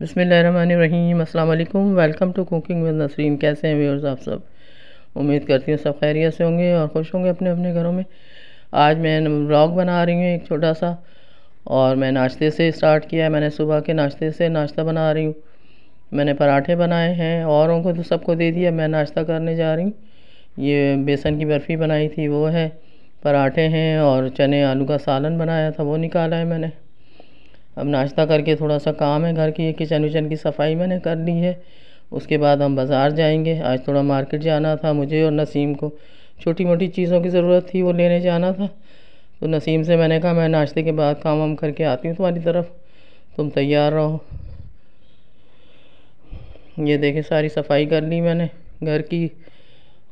बिस्मिल्लाहिर्रहमानिर्रहीम। अस्सलाम वालेकुम। Welcome to cooking with Nasreen. कैसे हैं व्यूअर्स आप सब? उम्मीद करती हूँ सब खैरियत से होंगे और खुश होंगे अपने अपने घरों में। आज मैं व्लॉग बना रही हूँ एक छोटा सा, और मैं नाश्ते से स्टार्ट किया है। मैंने सुबह के नाश्ते से नाश्ता बना रही हूँ। मैंने पराठे बनाए हैं, औरों को तो सबको दे दिया, मैं नाश्ता करने जा रही हूँ। ये बेसन की बर्फ़ी बनाई थी वो है, पराठे हैं, और चने आलू का सालन बनाया था वो निकाला है मैंने। अब नाश्ता करके थोड़ा सा काम है घर की, किचन विचन की सफाई मैंने कर ली है। उसके बाद हम बाज़ार जाएंगे। आज थोड़ा मार्केट जाना था मुझे और नसीम को, छोटी मोटी चीज़ों की ज़रूरत थी वो लेने जाना था। तो नसीम से मैंने कहा मैं नाश्ते के बाद काम वाम करके आती हूँ तुम्हारी तरफ, तुम तैयार रहो। ये देखे सारी सफाई कर ली मैंने घर की,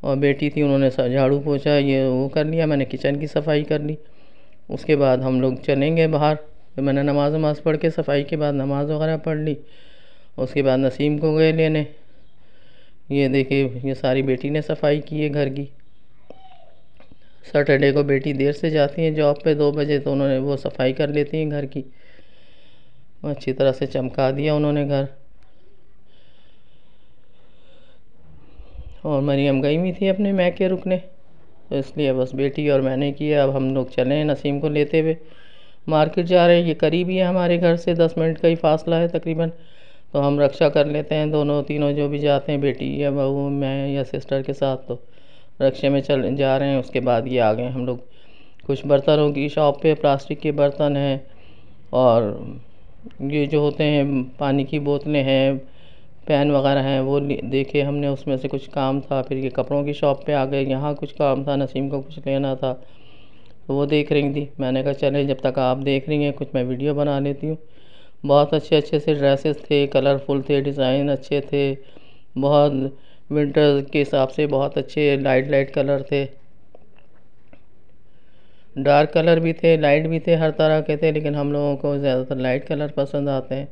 और बेटी थी उन्होंने झाड़ू पोछा ये वो कर लिया, मैंने किचन की सफाई कर ली। उसके बाद हम लोग चलेंगे बाहर। तो मैंने नमाज़ वमाज़ पढ़ के सफाई के बाद नमाज़ वगैरह पढ़ ली। उसके बाद नसीम को गए लेने। ये देखिए ये सारी बेटी ने सफाई की है घर की। सैटरडे को बेटी देर से जाती है जॉब पे 2 बजे, तो उन्होंने वो सफाई कर लेती हैं घर की। अच्छी तरह से चमका दिया उन्होंने घर। और मरियम गई हुई थी अपने मैके रुकने, तो इसलिए बस बेटी और मैंने किया। अब हम लोग चले हैं नसीम को लेते हुए मार्केट जा रहे हैं। ये करीब ही है हमारे घर से, 10 मिनट का ही फासला है तकरीबन। तो हम रक्षा कर लेते हैं दोनों तीनों जो भी जाते हैं, बेटी या बहू मैं या सिस्टर के साथ, तो रक्षे में चल जा रहे हैं। उसके बाद ये आ गए हम लोग कुछ बर्तनों की शॉप पे। प्लास्टिक के बर्तन हैं, और ये जो होते हैं पानी की बोतलें हैं, पैन वगैरह हैं, वो देखे हमने, उसमें से कुछ काम था। फिर ये कपड़ों की शॉप पे आ गए, यहाँ कुछ काम था, नसीम को कुछ लेना था तो वो देख रही थी। मैंने कहा चले जब तक आप देख रही हैं कुछ मैं वीडियो बना लेती हूँ। बहुत अच्छे अच्छे से ड्रेसेस थे, कलरफुल थे, डिज़ाइन अच्छे थे, बहुत विंटर के हिसाब से बहुत अच्छे लाइट लाइट कलर थे, डार्क कलर भी थे, लाइट भी थे, हर तरह के थे। लेकिन हम लोगों को ज़्यादातर लाइट कलर पसंद आते हैं।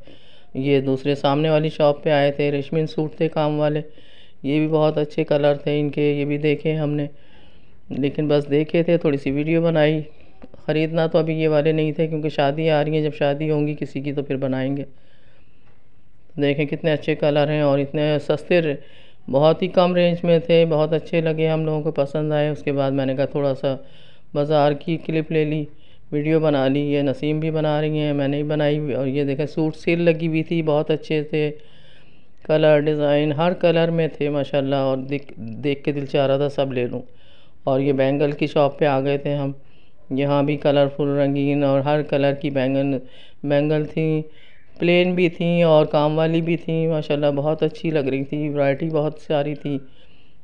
ये दूसरे सामने वाली शॉप पे आए थे, रेशमी सूट थे काम वाले, ये भी बहुत अच्छे कलर थे इनके, ये भी देखे हमने। लेकिन बस देखे थे, थोड़ी सी वीडियो बनाई। ख़रीदना तो अभी ये वाले नहीं थे, क्योंकि शादी आ रही है, जब शादी होंगी किसी की तो फिर बनाएंगे। देखें कितने अच्छे कलर हैं, और इतने सस्ते, बहुत ही कम रेंज में थे, बहुत अच्छे लगे, हम लोगों को पसंद आए। उसके बाद मैंने कहा थोड़ा सा बाज़ार की क्लिप ले ली, वीडियो बना ली। ये नसीम भी बना रही हैं, मैंने भी बनाई। और ये देखें सूट सेल लगी हुई थी, बहुत अच्छे थे, कलर डिज़ाइन हर कलर में थे माशाल्लाह। और देख देख के दिल चाह रहा था सब ले लूँ। और ये बैंगल की शॉप पे आ गए थे हम। यहाँ भी कलरफुल रंगीन और हर कलर की बैंगल थी, प्लेन भी थी और काम वाली भी थी माशाल्लाह, बहुत अच्छी लग रही थी, वैरायटी बहुत सारी थी।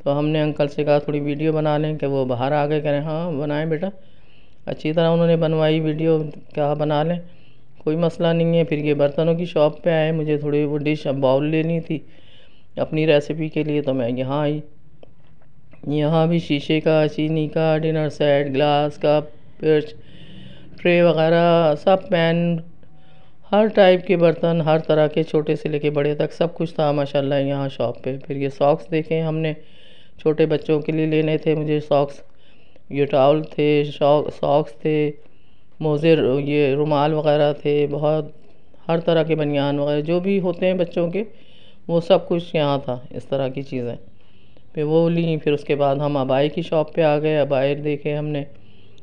तो हमने अंकल से कहा थोड़ी वीडियो बना लें, कि वो बाहर आ गए, कह रहे हाँ बनाएं बेटा। अच्छी तरह उन्होंने बनवाई वीडियो, कहा बना लें, कोई मसला नहीं है। फिर ये बर्तनों की शॉप पे आए, मुझे थोड़ी वो डिश बाउल लेनी थी अपनी रेसिपी के लिए, तो मैं यहाँ आई। यहाँ भी शीशे का, चीनी का, डिनर सेट, ग्लास का, पर्च, ट्रे वगैरह सब, पैन, हर टाइप के बर्तन, हर तरह के, छोटे से लेके बड़े तक सब कुछ था माशाल्लाह यहाँ शॉप पे। फिर ये सॉक्स देखे हमने, छोटे बच्चों के लिए लेने थे मुझे सॉक्स। ये टॉवल थे, सॉक्स थे, मोज़े, ये रुमाल वगैरह थे, बहुत हर तरह के बनियान वगैरह जो भी होते हैं बच्चों के, वो सब कुछ यहाँ था, इस तरह की चीज़ें। फिर वो ली। फिर उसके बाद हम अबाई की शॉप पे आ गए, अबाई देखे हमने।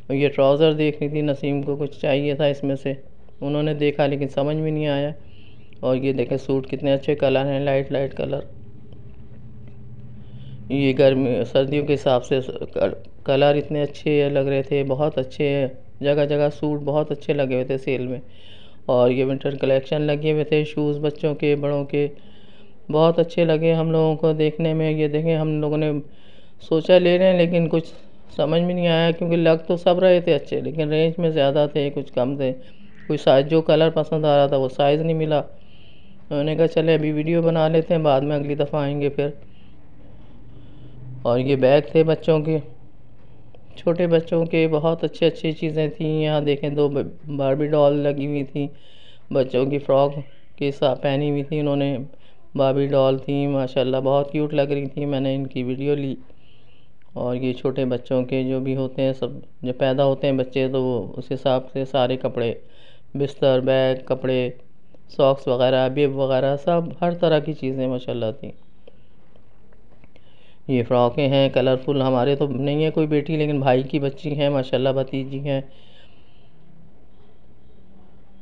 और ये ट्राउज़र देखनी थी, नसीम को कुछ चाहिए था इसमें से, उन्होंने देखा लेकिन समझ में नहीं आया। और ये देखें सूट कितने अच्छे कलर हैं, लाइट लाइट कलर। ये गर्मी सर्दियों के हिसाब से कलर इतने अच्छे लग रहे थे, बहुत अच्छे, जगह जगह सूट बहुत अच्छे लगे हुए थे सेल में। और ये विंटर कलेक्शन लगे हुए थे, शूज़ बच्चों के बड़ों के, बहुत अच्छे लगे हम लोगों को देखने में। ये देखें हम लोगों ने सोचा ले लें, लेकिन कुछ समझ में नहीं आया, क्योंकि लग तो सब रहे थे अच्छे, लेकिन रेंज में ज़्यादा थे, कुछ कम थे। कोई साइज़ जो कलर पसंद आ रहा था वो साइज़ नहीं मिला। मैंने कहा चले अभी वीडियो बना लेते हैं, बाद में अगली दफ़ा आएंगे फिर। और ये बैग थे बच्चों के, छोटे बच्चों के, बहुत अच्छी अच्छी चीज़ें थी। यहाँ देखें 2 बारबी डॉल लगी हुई थी, बच्चों की फ़्रॉक के साथ पहनी हुई थी उन्होंने, बारबी डॉल थी माशाल्लाह, बहुत क्यूट लग रही थी। मैंने इनकी वीडियो ली। और ये छोटे बच्चों के जो भी होते हैं सब, जब पैदा होते हैं बच्चे तो वो उस हिसाब से सारे कपड़े, बिस्तर, बैग, कपड़े सॉक्स वगैरह, बिब वगैरह, सब हर तरह की चीज़ें माशाल्लाह थी। ये फ्रॉकें हैं कलरफुल, हमारे तो नहीं है कोई बेटी, लेकिन भाई की बच्ची हैं माशाल्लाह, भतीजी हैं,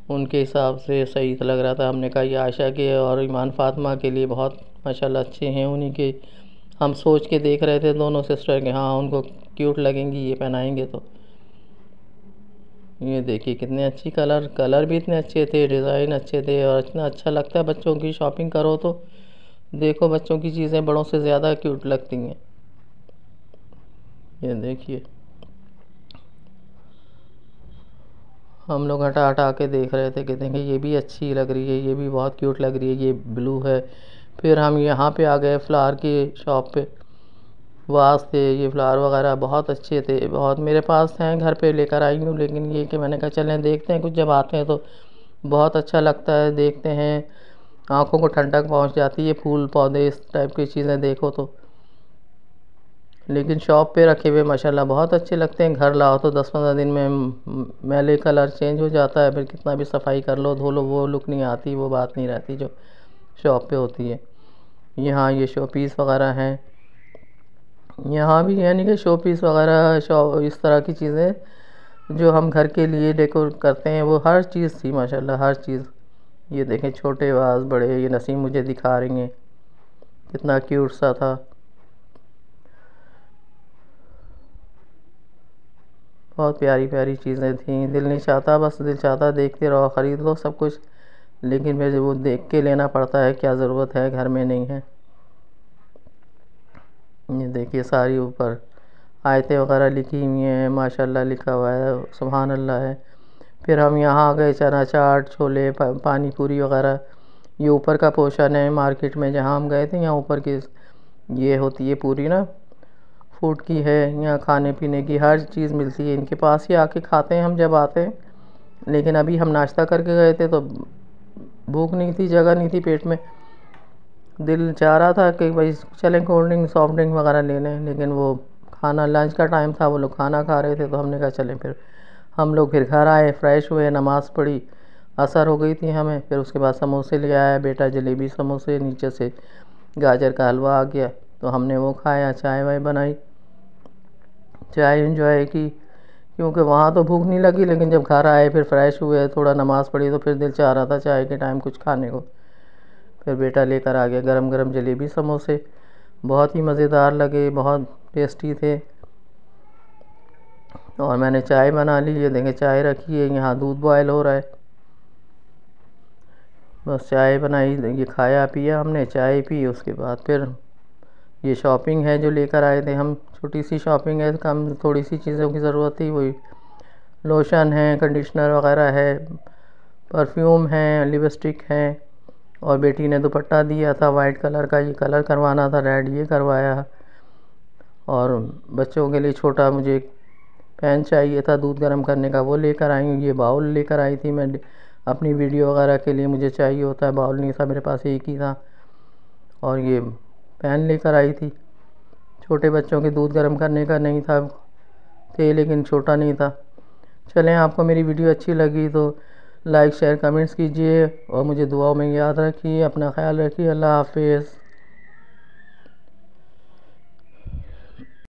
उनके हिसाब से सही लग रहा था। हमने कहा ये आयशा के और ईमान फातिमा के लिए बहुत माशाल्लाह अच्छे हैं, उन्हीं के हम सोच के देख रहे थे दोनों सिस्टर के, हाँ उनको क्यूट लगेंगी ये पहनाएंगे तो। ये देखिए कितने अच्छी कलर भी इतने अच्छे थे, डिज़ाइन अच्छे थे, और इतना अच्छा लगता है बच्चों की शॉपिंग करो तो देखो बच्चों की चीज़ें बड़ों से ज़्यादा क्यूट लगती हैं। ये देखिए हम लोग हटा हटा के देख रहे थे कि देखें ये भी अच्छी लग रही है, ये भी बहुत क्यूट लग रही है, ये ब्लू है। फिर हम यहाँ पे आ गए फ्लावर की शॉप पे, वास थे, ये फ्लावर वगैरह बहुत अच्छे थे, बहुत मेरे पास हैं, घर पे लेकर आई हूँ, लेकिन ये कि मैंने कहा चलें देखते हैं, कुछ जब आते हैं तो बहुत अच्छा लगता है, देखते हैं, आँखों को ठंडक पहुँच जाती है, फूल पौधे इस टाइप की चीज़ें देखो तो। लेकिन शॉप पे रखे हुए माशाल्लाह बहुत अच्छे लगते हैं, घर लाओ तो 10-15 दिन में मैले कलर चेंज हो जाता है, फिर कितना भी सफाई कर लो धो लो वो लुक नहीं आती, वो बात नहीं रहती जो शॉप पे होती है। यहाँ ये शो पीस वगैरह हैं, यहाँ भी यानी कि शो पीस वगैरह शो इस तरह की चीज़ें जो हम घर के लिए डेकोर करते हैं, वो हर चीज़ थी माशाल्लाह, हर चीज़। ये देखें छोटे वाज बड़े, ये नसीम मुझे दिखा रही हैं, कितना क्यूट सा था। बहुत प्यारी प्यारी चीज़ें थी, दिल नहीं चाहता, बस दिल चाहता देखते रहो, ख़रीद लो सब कुछ, लेकिन फिर वो देख के लेना पड़ता है, क्या ज़रूरत है घर में नहीं है। ये देखिए सारी ऊपर आयतें वगैरह लिखी हुई हैं, माशाल्लाह लिखा हुआ है, सुभान अल्लाह है। फिर हम यहाँ आ गए चना चाट, छोले, पानी पूरी वगैरह, ये ऊपर का पोर्शन है मार्केट में जहाँ हम गए थे, यहाँ ऊपर की ये होती है पूरी ना फूड की है, यहाँ खाने पीने की हर चीज़ मिलती है, इनके पास ही आके खाते हैं हम जब आते हैं। लेकिन अभी हम नाश्ता करके गए थे तो भूख नहीं थी, जगह नहीं थी पेट में, दिल चाह रहा था कि भाई चलें कोल्ड ड्रिंक सॉफ्ट ड्रिंक वगैरह ले लें, लेकिन वो खाना लंच का टाइम था, वो लोग खाना खा रहे थे, तो हमने कहा चलें। फिर हम लोग फिर घर आए, फ्रेश हुए, नमाज़ पढ़ी, असर हो गई थी हमें, फिर उसके बाद समोसे ले आया बेटा, जलेबी समोसे, नीचे से गाजर का हलवा आ गया तो हमने वो खाया, चाय वाय बनाई, चाय एंजॉय की, क्योंकि वहाँ तो भूख नहीं लगी, लेकिन जब घर आए फिर फ्रेश हुए, थोड़ा नमाज़ पढ़ी, तो फिर दिल चाह रहा था चाय के टाइम कुछ खाने को। फिर बेटा लेकर आ गया गरम गरम जलेबी समोसे, बहुत ही मज़ेदार लगे, बहुत टेस्टी थे। और मैंने चाय बना ली, ये देखें चाय रखी है, यहाँ दूध बॉयल हो रहा है, बस चाय बनाई, ये खाया पिया हमने, चाय पी, उसके बाद फिर ये शॉपिंग है जो लेकर आए थे हम, छोटी सी शॉपिंग है, कम थोड़ी सी चीज़ों की ज़रूरत थी, वही लोशन है, कंडीशनर वगैरह है, परफ्यूम है, लिपस्टिक है, और बेटी ने दुपट्टा दिया था वाइट कलर का, ये कलर करवाना था रेड, ये करवाया। और बच्चों के लिए छोटा मुझे पैन चाहिए था दूध गर्म करने का, वो लेकर आई हूँ। ये बाउल लेकर आई थी मैं अपनी वीडियो वगैरह के लिए, मुझे चाहिए होता है, बाउल नहीं था मेरे पास, एक ही था। और ये पैन लेकर आई थी, छोटे बच्चों के दूध गर्म करने का नहीं था, थे लेकिन छोटा नहीं था। चलें, आपको मेरी वीडियो अच्छी लगी तो लाइक शेयर कमेंट्स कीजिए, और मुझे दुआओं में याद रखिए, अपना ख्याल रखिए, अल्लाह हाफिज़।